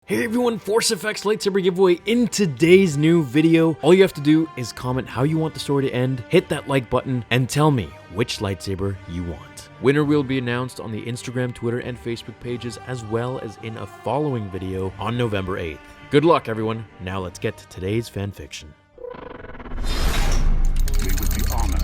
Hey everyone, Force FX lightsaber giveaway in today's new video. All you have to do is comment how you want the story to end, hit that like button, and tell me which lightsaber you want. Winner will be announced on the Instagram, Twitter, and Facebook pages, as well as in a following video on November 8th. Good luck everyone, now let's get to today's fanfiction. We would be honored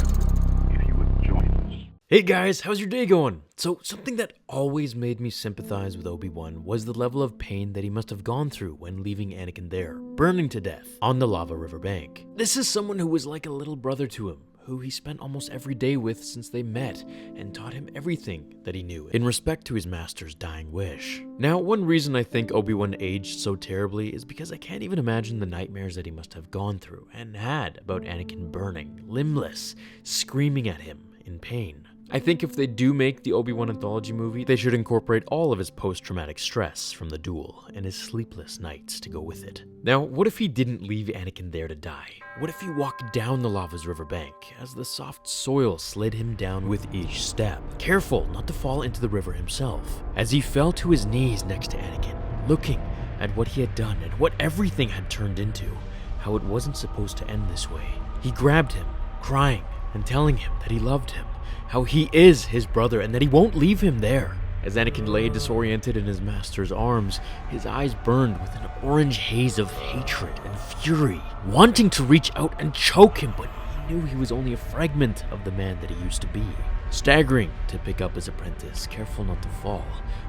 if you would join us. Hey guys, how's your day going? So something that always made me sympathize with Obi-Wan was the level of pain that he must have gone through when leaving Anakin there, burning to death on the lava river bank. This is someone who was like a little brother to him, who he spent almost every day with since they met, and taught him everything that he knew in respect to his master's dying wish. Now, one reason I think Obi-Wan aged so terribly is because I can't even imagine the nightmares that he must have gone through and had about Anakin burning, limbless, screaming at him in pain. I think if they do make the Obi-Wan anthology movie, they should incorporate all of his post-traumatic stress from the duel and his sleepless nights to go with it. Now, what if he didn't leave Anakin there to die? What if he walked down the lava's riverbank as the soft soil slid him down with each step, careful not to fall into the river himself? As he fell to his knees next to Anakin, looking at what he had done and what everything had turned into, how it wasn't supposed to end this way. He grabbed him, crying and telling him that he loved him, how he is his brother and that he won't leave him there. As Anakin lay disoriented in his master's arms, his eyes burned with an orange haze of hatred and fury, wanting to reach out and choke him, but he knew he was only a fragment of the man that he used to be. Staggering to pick up his apprentice, careful not to fall,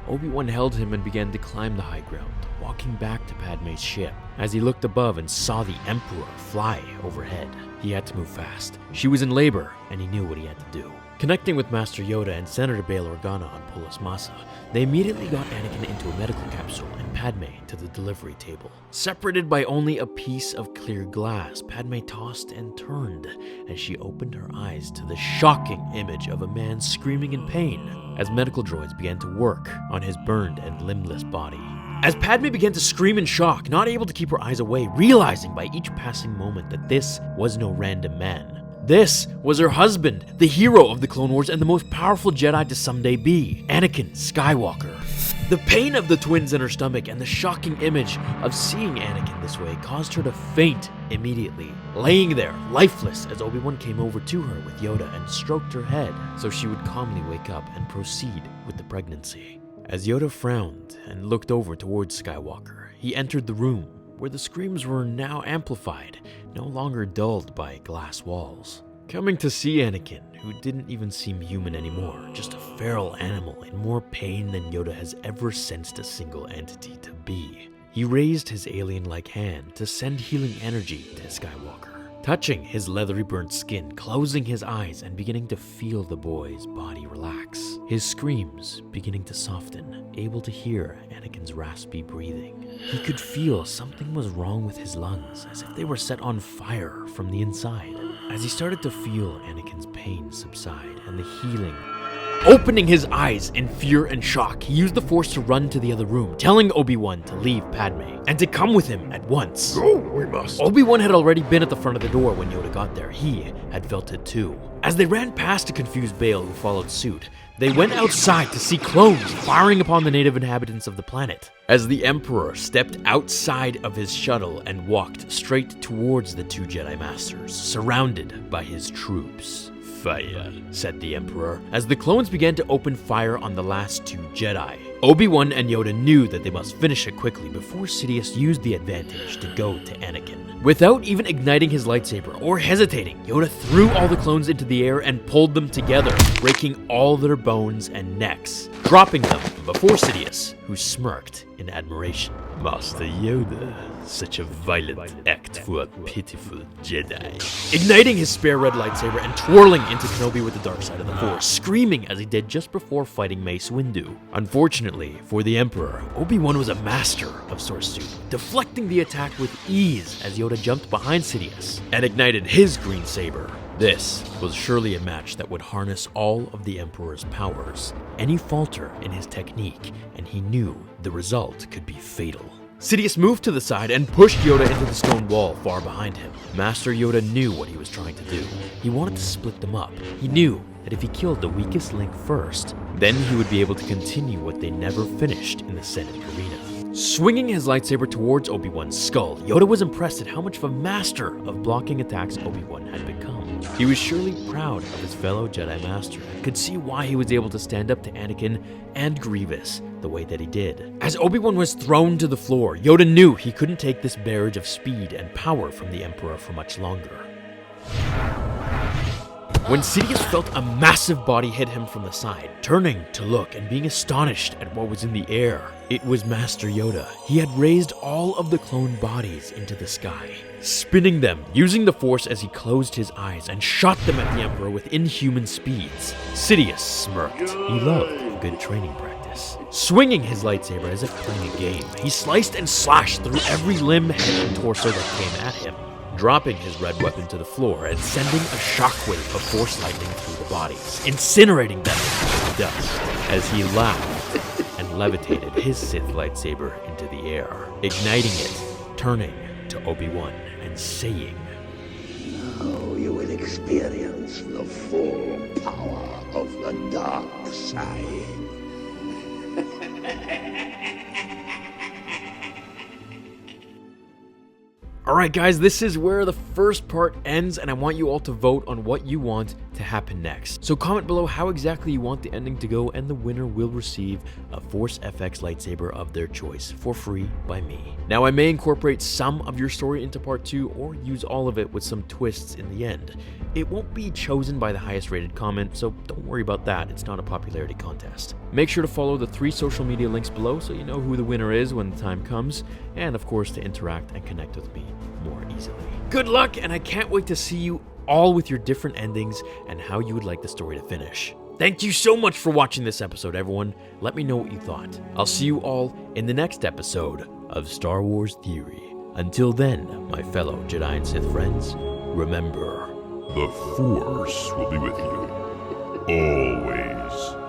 Obi-Wan held him and began to climb the high ground, walking back to Padme's ship. As he looked above and saw the Emperor fly overhead, he had to move fast. She was in labor, and he knew what he had to do. Connecting with Master Yoda and Senator Bail Organa on Polis Massa, they immediately got Anakin into a medical capsule and Padme to the delivery table. Separated by only a piece of clear glass, Padme tossed and turned as she opened her eyes to the shocking image of a man screaming in pain as medical droids began to work on his burned and limbless body. As Padme began to scream in shock, not able to keep her eyes away, realizing by each passing moment that this was no random man. This was her husband, the hero of the Clone Wars and the most powerful Jedi to someday be, Anakin Skywalker. The pain of the twins in her stomach and the shocking image of seeing Anakin this way caused her to faint immediately, laying there, lifeless, as Obi-Wan came over to her with Yoda and stroked her head so she would calmly wake up and proceed with the pregnancy. As Yoda frowned and looked over towards Skywalker, he entered the room, where the screams were now amplified, no longer dulled by glass walls. Coming to see Anakin, who didn't even seem human anymore, just a feral animal in more pain than Yoda has ever sensed a single entity to be, he raised his alien-like hand to send healing energy to Skywalker, touching his leathery burnt skin, closing his eyes and beginning to feel the boy's body relax, his screams beginning to soften, able to hear Anakin's raspy breathing. He could feel something was wrong with his lungs, as if they were set on fire from the inside. As he started to feel Anakin's pain subside and the healing, opening his eyes in fear and shock, he used the Force to run to the other room, telling Obi-Wan to leave Padme and to come with him at once. Go, we must. Obi-Wan had already been at the front of the door when Yoda got there. He had felt it too. As they ran past a confused Bail who followed suit, they went outside to see clones firing upon the native inhabitants of the planet. As the Emperor stepped outside of his shuttle and walked straight towards the two Jedi Masters, surrounded by his troops. "Fire," said the Emperor, as the clones began to open fire on the last two Jedi. Obi-Wan and Yoda knew that they must finish it quickly before Sidious used the advantage to go to Anakin. Without even igniting his lightsaber or hesitating, Yoda threw all the clones into the air and pulled them together, breaking all their bones and necks, dropping them before Sidious, who smirked in admiration. "Master Yoda, such a violent act for a pitiful Jedi." Igniting his spare red lightsaber and twirling into Kenobi with the dark side of the Force, screaming as he did just before fighting Mace Windu. Unfortunately for the Emperor, Obi-Wan was a master of Sorcery, deflecting the attack with ease as Yoda jumped behind Sidious and ignited his green saber. This was surely a match that would harness all of the Emperor's powers. Any falter in his technique, and he knew the result could be fatal. Sidious moved to the side and pushed Yoda into the stone wall far behind him. Master Yoda knew what he was trying to do. He wanted to split them up. He knew that if he killed the weakest link first, then he would be able to continue what they never finished in the Senate arena. Swinging his lightsaber towards Obi-Wan's skull, Yoda was impressed at how much of a master of blocking attacks Obi-Wan had become. He was surely proud of his fellow Jedi Master and could see why he was able to stand up to Anakin and Grievous the way that he did. As Obi-Wan was thrown to the floor, Yoda knew he couldn't take this barrage of speed and power from the Emperor for much longer. When Sidious felt a massive body hit him from the side, turning to look and being astonished at what was in the air, it was Master Yoda. He had raised all of the clone bodies into the sky, spinning them, using the Force as he closed his eyes and shot them at the Emperor with inhuman speeds. Sidious smirked. He loved a good training practice. Swinging his lightsaber as if playing a game, he sliced and slashed through every limb, head, and torso that came at him, dropping his red weapon to the floor and sending a shockwave of Force lightning through the bodies, incinerating them into dust as he laughed and levitated his Sith lightsaber into the air, igniting it, turning to Obi-Wan and saying, "Now you will experience the full power of the dark side." Alright guys, this is where the first part ends, and I want you all to vote on what you want to happen next. So comment below how exactly you want the ending to go, and the winner will receive a Force FX lightsaber of their choice for free by me. Now I may incorporate some of your story into part 2 or use all of it with some twists in the end. It won't be chosen by the highest rated comment, so don't worry about that, it's not a popularity contest. Make sure to follow the 3 social media links below so you know who the winner is when the time comes, and of course to interact and connect with me more easily. Good luck, and I can't wait to see you all with your different endings and how you would like the story to finish. Thank you so much for watching this episode, everyone. Let me know what you thought. I'll see you all in the next episode of Star Wars Theory. Until then, my fellow Jedi and Sith friends, remember, The Force will be with you always.